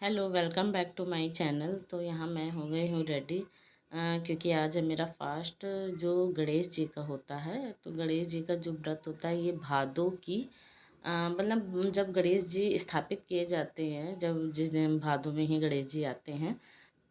Hello, welcome back to my channel. तो यहाँ मैं हो गई हूँ रेडी, क्योंकि आज है मेरा फास्ट जो गणेश जी का होता है। तो गणेश जी का जो व्रत होता है ये भादों की मतलब जब गणेश जी स्थापित किए जाते हैं, जब जिस दिन भादों में ही गणेश जी आते हैं,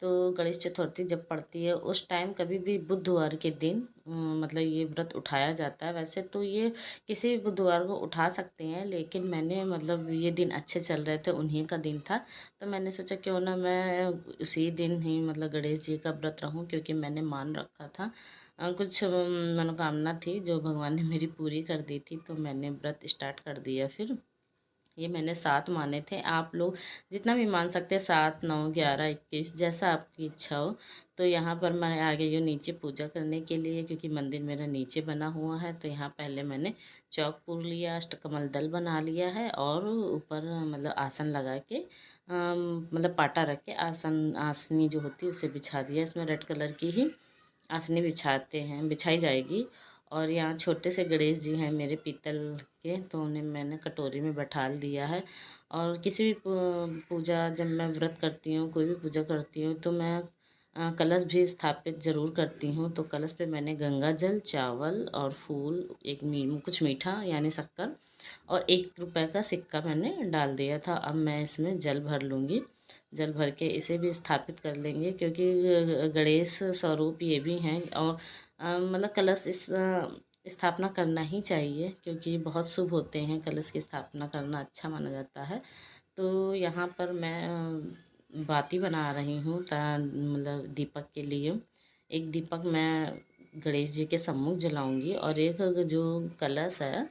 तो गणेश चतुर्थी जब पड़ती है उस टाइम कभी भी बुधवार के दिन मतलब ये व्रत उठाया जाता है। वैसे तो ये किसी भी बुधवार को उठा सकते हैं, लेकिन मैंने मतलब ये दिन अच्छे चल रहे थे, उन्हीं का दिन था, तो मैंने सोचा क्यों ना मैं उसी दिन ही मतलब गणेश जी का व्रत रहूं, क्योंकि मैंने मान रखा था। कुछ मनोकामना थी जो भगवान ने मेरी पूरी कर दी थी, तो मैंने व्रत स्टार्ट कर दिया। फिर ये मैंने 7 माने थे। आप लोग जितना भी मान सकते हैं, 7, 9, 11, 21 जैसा आपकी इच्छा हो। तो यहाँ पर मैं आ गई हूँ नीचे पूजा करने के लिए, क्योंकि मंदिर मेरा नीचे बना हुआ है। तो यहाँ पहले मैंने चौक पूर लिया, अष्टकमल दल बना लिया है, और ऊपर मतलब आसन लगा के मतलब पाटा रख के आसनी जो होती है उसे बिछा दिया। इसमें रेड कलर की ही आसनी बिछाई जाएगी। और यहाँ छोटे से गणेश जी हैं मेरे पीतल के, तो उन्हें मैंने कटोरी में बैठाल दिया है। और किसी भी पूजा, जब मैं व्रत करती हूँ, कोई भी पूजा करती हूँ, तो मैं कलश भी स्थापित ज़रूर करती हूँ। तो कलश पे मैंने गंगा जल, चावल और फूल, कुछ मीठा यानी शक्कर, और 1 रुपए का सिक्का मैंने डाल दिया था। अब मैं इसमें जल भर लूँगी। जल भर के इसे भी स्थापित कर लेंगे, क्योंकि गणेश स्वरूप ये भी हैं। और मतलब कलश स्थापना करना ही चाहिए, क्योंकि बहुत शुभ होते हैं, कलश की स्थापना करना अच्छा माना जाता है। तो यहाँ पर मैं बाती बना रही हूँ मतलब दीपक के लिए। एक दीपक मैं गणेश जी के सम्मुख जलाऊंगी, और एक जो कलश है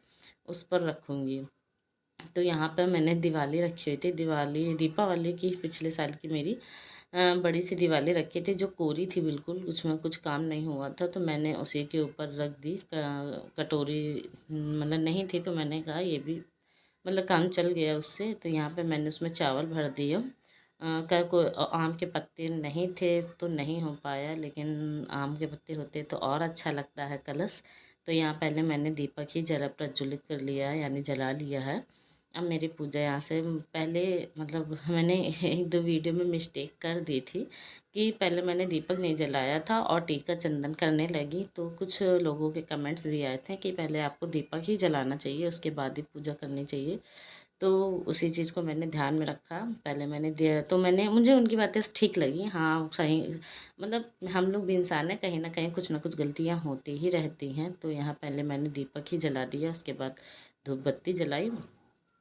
उस पर रखूँगी। तो यहाँ पर मैंने दिवाली रखी हुई थी, दीपावली की पिछले साल की मेरी बड़ी सी दिवाली रखी थी, जो कोरी थी बिल्कुल, उसमें कुछ काम नहीं हुआ था, तो मैंने उसी के ऊपर रख दी। कटोरी मतलब नहीं थी, तो मैंने कहा ये भी मतलब काम चल गया उससे। तो यहाँ पे मैंने उसमें चावल भर दिए। आम के पत्ते नहीं थे तो नहीं हो पाया, लेकिन आम के पत्ते होते तो और अच्छा लगता है कलश। तो यहाँ पहले मैंने दीपक ही जला प्रज्वलित कर लिया है, यानी जला लिया है। अब मेरी पूजा यहाँ से पहले मतलब मैंने 1-2 वीडियो में मिस्टेक कर दी थी, कि पहले मैंने दीपक नहीं जलाया था और टीका चंदन करने लगी। तो कुछ लोगों के कमेंट्स भी आए थे कि पहले आपको दीपक ही जलाना चाहिए, उसके बाद ही पूजा करनी चाहिए। तो उसी चीज़ को मैंने ध्यान में रखा। पहले मैंने दिया, तो मुझे उनकी बातें ठीक लगी। हाँ, सही, मतलब हम लोग भी इंसान हैं, कहीं ना कहीं कुछ ना कुछ गलतियाँ होती ही रहती हैं। तो यहाँ पहले मैंने दीपक ही जला दिया, उसके बाद धूप बत्ती जलाई।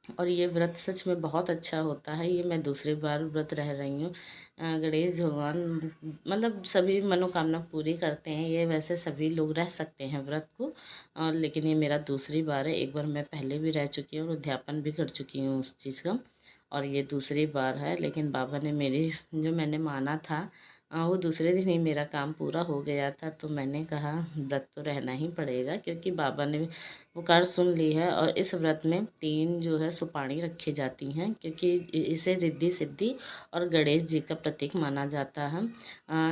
और ये व्रत सच में बहुत अच्छा होता है। ये मैं दूसरी बार व्रत रह रही हूँ। गणेश भगवान मतलब सभी मनोकामना पूरी करते हैं। ये वैसे सभी लोग रह सकते हैं व्रत को, और लेकिन ये मेरा दूसरी बार है। एक बार मैं पहले भी रह चुकी हूँ और उद्यापन भी कर चुकी हूँ उस चीज़ का, और ये दूसरी बार है। लेकिन बाबा ने मेरी जो मैंने माना था वो दूसरे दिन ही मेरा काम पूरा हो गया था। तो मैंने कहा व्रत तो रहना ही पड़ेगा, क्योंकि बाबा ने पुकार सुन ली है। और इस व्रत में 3 जो है सुपारी रखी जाती हैं, क्योंकि इसे रिद्धि सिद्धि और गणेश जी का प्रतीक माना जाता है।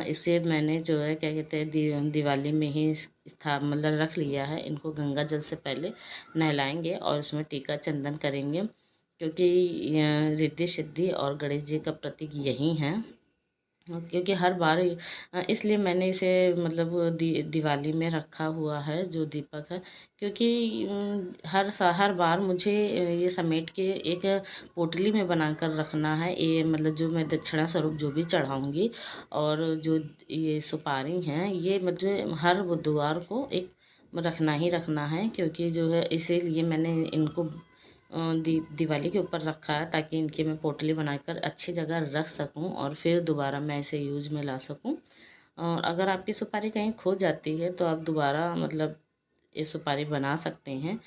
इसे मैंने जो है क्या कहते हैं दिवाली में ही मतलब रख लिया है। इनको गंगा जल से पहले नहलाएंगे और उसमें टीका चंदन करेंगे, क्योंकि रिद्धि सिद्धि और गणेश जी का प्रतीक यही है। क्योंकि हर बार इसलिए मैंने इसे मतलब दिवाली में रखा हुआ है जो दीपक है, क्योंकि हर बार मुझे ये समेट के एक पोटली में बनाकर रखना है। ये मतलब जो मैं दक्षिणा स्वरूप जो भी चढ़ाऊँगी, और जो ये सुपारी हैं, ये मुझे हर बुधवार को एक रखना ही रखना है। क्योंकि जो है इसीलिए मैंने इनको दिवाली के ऊपर रखा है, ताकि इनकी मैं पोटली बनाकर अच्छी जगह रख सकूं, और फिर दोबारा मैं इसे यूज में ला सकूं। और अगर आपकी सुपारी कहीं खो जाती है तो आप दोबारा मतलब ये सुपारी बना सकते हैं।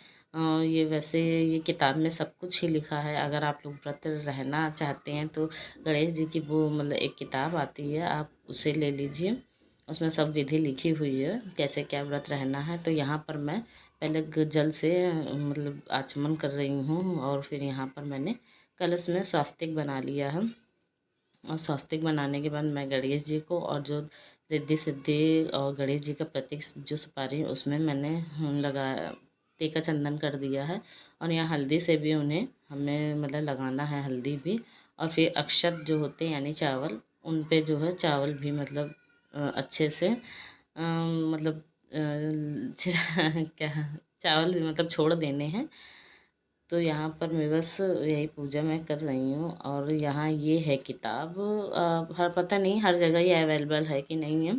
ये वैसे ये किताब में सब कुछ ही लिखा है। अगर आप लोग व्रत रहना चाहते हैं तो गणेश जी की वो मतलब एक किताब आती है, आप उसे ले लीजिए। उसमें सब विधि लिखी हुई है, कैसे क्या व्रत रहना है। तो यहाँ पर मैं पहले जल से मतलब आचमन कर रही हूँ, और फिर यहाँ पर मैंने कलश में स्वास्तिक बना लिया है। और स्वास्तिक बनाने के बाद मैं गणेश जी को, और जो रिद्धि सिद्धि और गणेश जी का प्रतीक जो सुपारी है उसमें मैंने लगा टीका चंदन कर दिया है। और यहाँ हल्दी से भी उन्हें हमें मतलब लगाना है, हल्दी भी। और फिर अक्षत जो होते हैं यानी चावल, उन पे जो है चावल भी मतलब अच्छे से मतलब क्या, चावल भी मतलब छोड़ देने हैं। तो यहाँ पर मैं बस यही पूजा मैं कर रही हूँ। और यहाँ ये है किताब, हर पता नहीं हर जगह ये अवेलेबल है कि नहीं है,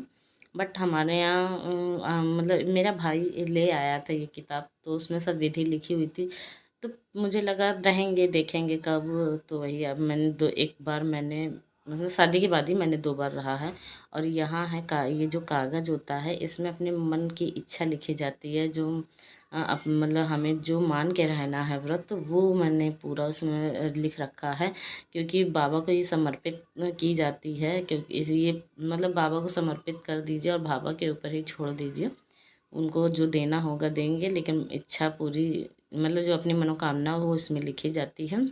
बट हमारे यहाँ मतलब मेरा भाई ले आया था ये किताब, तो उसमें सब विधि लिखी हुई थी। तो मुझे लगा रहेंगे देखेंगे कब, तो वही अब मैंने एक बार मैंने मतलब शादी के बाद ही मैंने 2 बार रहा है। और यहाँ है ये जो कागज़ होता है इसमें अपने मन की इच्छा लिखी जाती है, जो मतलब हमें जो मान के रहना है व्रत, वो मैंने पूरा उसमें लिख रखा है। क्योंकि बाबा को ये समर्पित की जाती है, क्योंकि इसलिए मतलब बाबा को समर्पित कर दीजिए और बाबा के ऊपर ही छोड़ दीजिए, उनको जो देना होगा देंगे, लेकिन इच्छा पूरी मतलब जो अपनी मनोकामना हो वो इसमें लिखी जाती है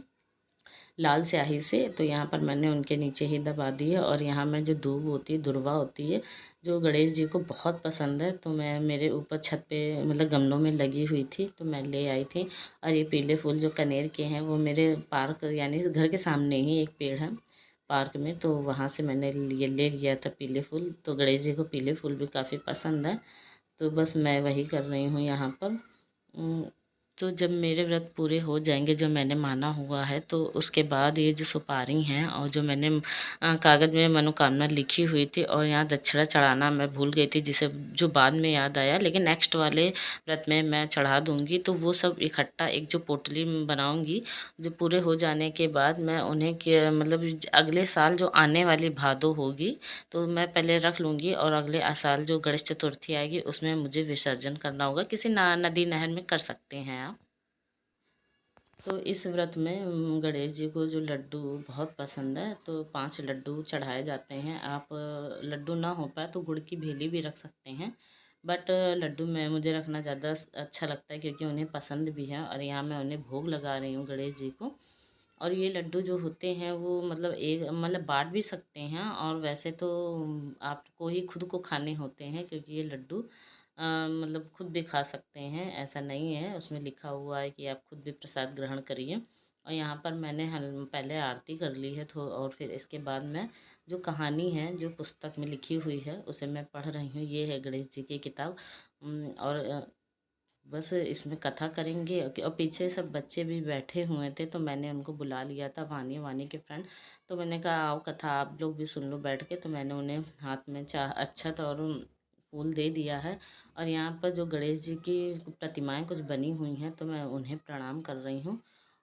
लाल स्याही से। तो यहाँ पर मैंने उनके नीचे ही दबा दी है। और यहाँ में जो दूब होती है, दुर्वा होती है, जो गणेश जी को बहुत पसंद है, तो मैं मेरे ऊपर छत पे मतलब गमलों में लगी हुई थी तो मैं ले आई थी। और ये पीले फूल जो कनेर के हैं वो मेरे पार्क यानी घर के सामने ही एक पेड़ है पार्क में, तो वहाँ से मैंने ये ले लिया था पीले फूल। तो गणेश जी को पीले फूल भी काफ़ी पसंद है, तो बस मैं वही कर रही हूँ यहाँ पर। तो जब मेरे व्रत पूरे हो जाएंगे जो मैंने माना हुआ है, तो उसके बाद ये जो सुपारी हैं और जो मैंने कागज़ में मनोकामना लिखी हुई थी, और यहाँ दक्षिणा चढ़ाना मैं भूल गई थी, जिसे जो बाद में याद आया, लेकिन नेक्स्ट वाले व्रत में मैं चढ़ा दूँगी। तो वो सब इकट्ठा एक जो पोटली बनाऊँगी, जो पूरे हो जाने के बाद मैं उन्हें मतलब अगले साल जो आने वाली भादो होगी तो मैं पहले रख लूँगी, और अगले साल जो गणेश चतुर्थी आएगी उसमें मुझे विसर्जन करना होगा, किसी नदी नहर में कर सकते हैं आप। तो इस व्रत में गणेश जी को जो लड्डू बहुत पसंद है, तो 5 लड्डू चढ़ाए जाते हैं। आप लड्डू ना हो पाए तो गुड़ की भेली भी रख सकते हैं, बट लड्डू में मुझे रखना ज़्यादा अच्छा लगता है क्योंकि उन्हें पसंद भी है। और यहाँ मैं उन्हें भोग लगा रही हूँ गणेश जी को। और ये लड्डू जो होते हैं वो मतलब एक मतलब बांट भी सकते हैं, और वैसे तो आपको ही खुद को खाने होते हैं, क्योंकि ये लड्डू मतलब खुद भी खा सकते हैं, ऐसा नहीं है, उसमें लिखा हुआ है कि आप खुद भी प्रसाद ग्रहण करिए। और यहाँ पर मैंने पहले आरती कर ली है, तो और फिर इसके बाद मैं जो कहानी है जो पुस्तक में लिखी हुई है उसे मैं पढ़ रही हूँ। ये है गणेश जी की किताब। और बस इसमें कथा करेंगे। और पीछे सब बच्चे भी बैठे हुए थे, तो मैंने उनको बुला लिया था, वानी वानी के फ्रेंड। तो मैंने कहा आओ कथा आप लोग भी सुन लो बैठ के। तो मैंने उन्हें हाथ में अक्षत और फूल दे दिया है। और यहाँ पर जो गणेश जी की प्रतिमाएं कुछ बनी हुई हैं, तो मैं उन्हें प्रणाम कर रही हूँ।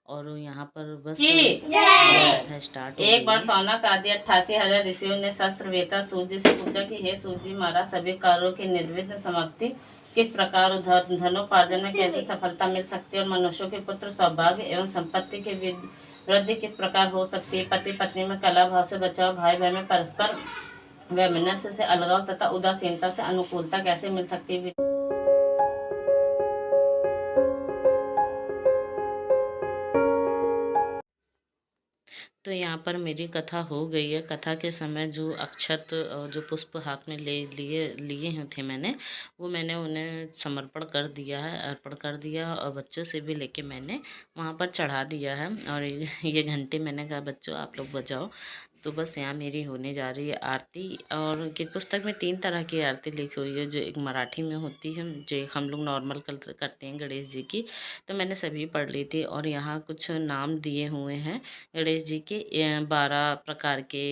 और यहाँ पर बस कथा स्टार्ट हो गई। एक बार सौनक आदि 88,000 ऋषियों ने शस्त्र वेता सूर्य से पूछा कि हे सूर्य महाराज, सभी कार्यों की निर्विघ्न समाप्ति किस प्रकार, धनोपार्जन में कैसे सफलता मिल सकती है, और मनुष्यों के पुत्र सौभाग्य एवं संपत्ति की वृद्धि किस प्रकार हो सकती है, पति पत्नी में कलह भाव से बचाव, भाई बहन में परस्पर वैमनस्य से अलगाव तथा उदासीनता से अनुकूलता कैसे मिल सकती है। तो यहाँ पर मेरी कथा हो गई है। कथा के समय जो अक्षत और जो पुष्प हाथ में लिए लिए हैं थे मैंने, वो मैंने उन्हें समर्पण कर दिया है, अर्पण कर दिया, और बच्चों से भी लेके मैंने वहाँ पर चढ़ा दिया है। और ये घंटे मैंने कहा बच्चों आप लोग बजाओ। तो बस यहाँ मेरी होने जा रही है आरती। और कि पुस्तक में 3 तरह की आरती लिखी हुई है, जो एक मराठी में होती है, जो एक हम लोग नॉर्मल करते हैं गणेश जी की, तो मैंने सभी पढ़ ली थी। और यहाँ कुछ नाम दिए हुए हैं गणेश जी के, 12 प्रकार के,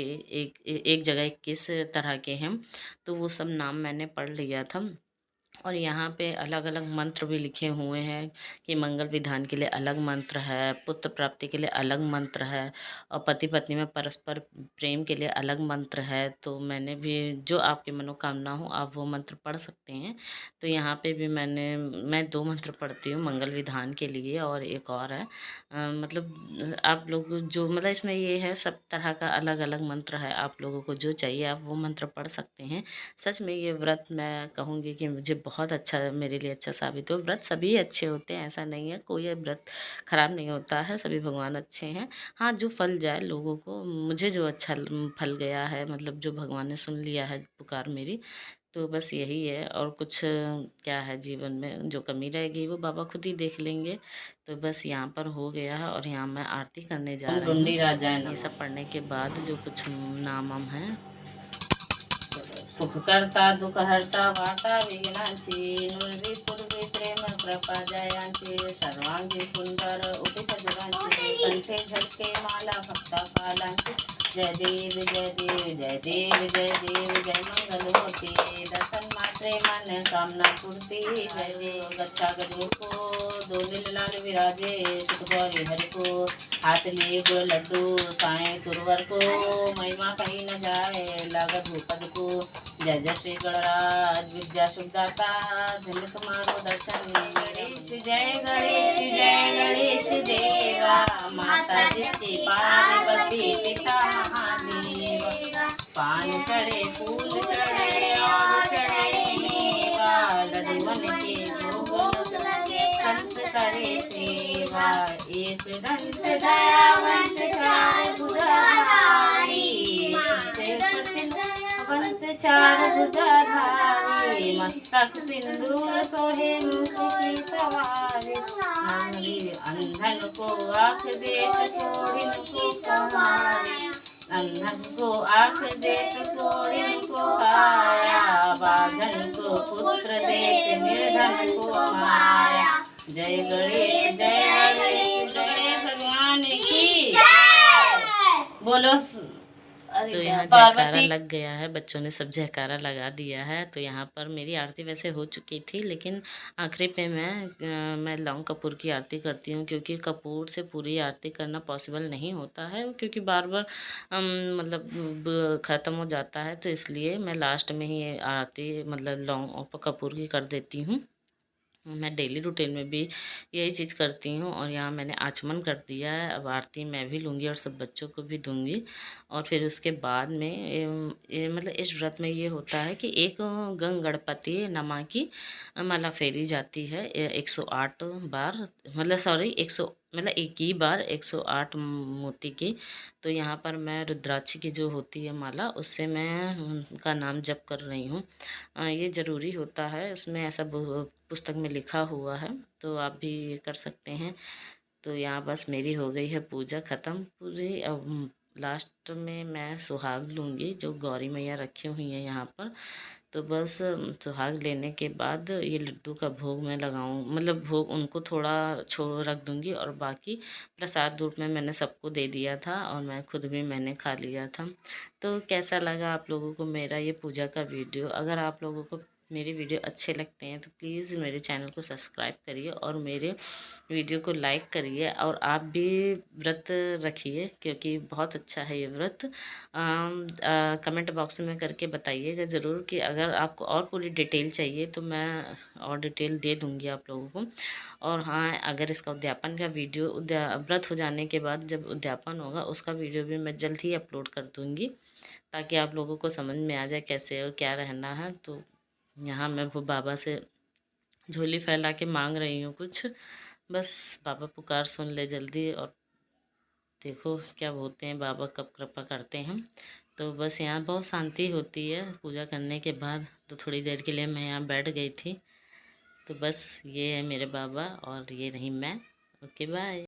एक जगह 21 तरह के हैं, तो वो सब नाम मैंने पढ़ लिया था। और यहाँ पे अलग अलग मंत्र भी लिखे हुए हैं कि मंगल विधान के लिए अलग मंत्र है, पुत्र प्राप्ति के लिए अलग मंत्र है, और पति पत्नी में परस्पर प्रेम के लिए अलग मंत्र है। तो मैंने भी जो आपकी मनोकामना हो आप वो मंत्र पढ़ सकते हैं। तो यहाँ पे भी मैं 2 मंत्र पढ़ती हूँ मंगल विधान के लिए, और एक और है मतलब आप लोग जो मतलब इसमें ये है सब तरह का अलग अलग मंत्र है, आप लोगों को जो चाहिए आप वो मंत्र पढ़ सकते हैं। सच में ये व्रत मैं कहूँगी कि मुझे बहुत अच्छा, मेरे लिए अच्छा साबित हो। व्रत सभी अच्छे होते हैं, ऐसा नहीं है, कोई व्रत खराब नहीं होता है, सभी भगवान अच्छे हैं। हाँ जो फल जाए लोगों को, मुझे जो अच्छा फल गया है मतलब जो भगवान ने सुन लिया है पुकार मेरी, तो बस यही है, और कुछ क्या है जीवन में जो कमी रह गई वो बाबा खुद ही देख लेंगे। तो बस यहाँ पर हो गया है, और यहाँ मैं आरती करने जा रही हूँ। ये सब पढ़ने के बाद जो कुछ नाम वाम है, सुखकर्ता दुःखहर्ता वार्ता विघ्नांची नुर्वी प्रेम कृपा जयांची सर्वांगी सुंदर उपसर्गांची कंठे झटके माला भक्ता कालांची जय देव जय देव जय देव जय देव जय मंगल होती दर्शन मात्रे मन कामना पूर्ति जय देव गच्छा गजू को दो लाल विराजे सुख गौरी हरि को हाथ लिए गो लड्डू साए सुरवर को महिमा कहीं न जाए लागत भूपद को जय जय श्री गणराज विद्या सुखदाता धन्य तुम्हारो दर्शन गणेश गणेश देवा माता जिसकी पार्वती पिता महादेव पान चढ़े फूल चढ़े और चढ़े मेवा लड्डूवन के भोग संत करे सेवा एक दंत दयावंत चार भुजाधारी चार भुजाधारी मस्तक सिंदूर सोहे मुख की सवारी अंधन को आँख देख चोरिन को कहाया अंधन को आँख देख चोरिन को खाया बाधन को पुत्र देख निर्धन को माया जय गणेश जय भगवान की बोलो। तो यहाँ जयकारा लग गया है, बच्चों ने सब जयकारा लगा दिया है। तो यहाँ पर मेरी आरती वैसे हो चुकी थी, लेकिन आखिरी पे मैं लौंग कपूर की आरती करती हूँ, क्योंकि कपूर से पूरी आरती करना पॉसिबल नहीं होता है, क्योंकि बार बार मतलब ख़त्म हो जाता है। तो इसलिए मैं लास्ट में ही आरती मतलब लौंग और कपूर की कर देती हूँ। मैं डेली रूटीन में भी यही चीज़ करती हूँ। और यहाँ मैंने आचमन कर दिया है, अब आरती मैं भी लूँगी और सब बच्चों को भी दूँगी। और फिर उसके बाद में मतलब इस व्रत में ये होता है कि एक गणपति नमा की माला फेरी जाती है 108 बार, मतलब सॉरी 100 मतलब एक ही बार 108 मोती की। तो यहाँ पर मैं रुद्राक्ष की जो होती है माला, उससे मैं उनका नाम जप कर रही हूँ। ये ज़रूरी होता है, उसमें ऐसा पुस्तक में लिखा हुआ है, तो आप भी ये कर सकते हैं। तो यहाँ बस मेरी हो गई है पूजा ख़त्म पूरी। अब लास्ट में मैं सुहाग लूँगी, जो गौरी मैया रखी हुई हैं यहाँ पर। तो बस सुहाग लेने के बाद ये लड्डू का भोग मैं लगाऊँ, मतलब भोग उनको थोड़ा छोड़ रख दूँगी, और बाकी प्रसाद रूप में मैंने सबको दे दिया था, और मैं खुद भी मैंने खा लिया था। तो कैसा लगा आप लोगों को मेरा ये पूजा का वीडियो? अगर आप लोगों को मेरे वीडियो अच्छे लगते हैं तो प्लीज़ मेरे चैनल को सब्सक्राइब करिए और मेरे वीडियो को लाइक करिए, और आप भी व्रत रखिए, क्योंकि बहुत अच्छा है ये व्रत। कमेंट बॉक्स में करके बताइएगा ज़रूर कि अगर आपको और पूरी डिटेल चाहिए तो मैं और डिटेल दे दूँगी आप लोगों को। और हाँ, अगर इसका उद्यापन का वीडियो व्रत हो जाने के बाद जब उद्यापन होगा उसका वीडियो भी मैं जल्द ही अपलोड कर दूँगी, ताकि आप लोगों को समझ में आ जाए कैसे और क्या रहना है। तो यहाँ मैं वो बाबा से झोली फैला के मांग रही हूँ कुछ, बस बाबा पुकार सुन ले जल्दी, और देखो क्या बोलते हैं बाबा, कब कृपा करते हैं। तो बस यहाँ बहुत शांति होती है पूजा करने के बाद। तो थोड़ी देर के लिए मैं यहाँ बैठ गई थी। तो बस ये है मेरे बाबा और ये रही मैं। Okay bye.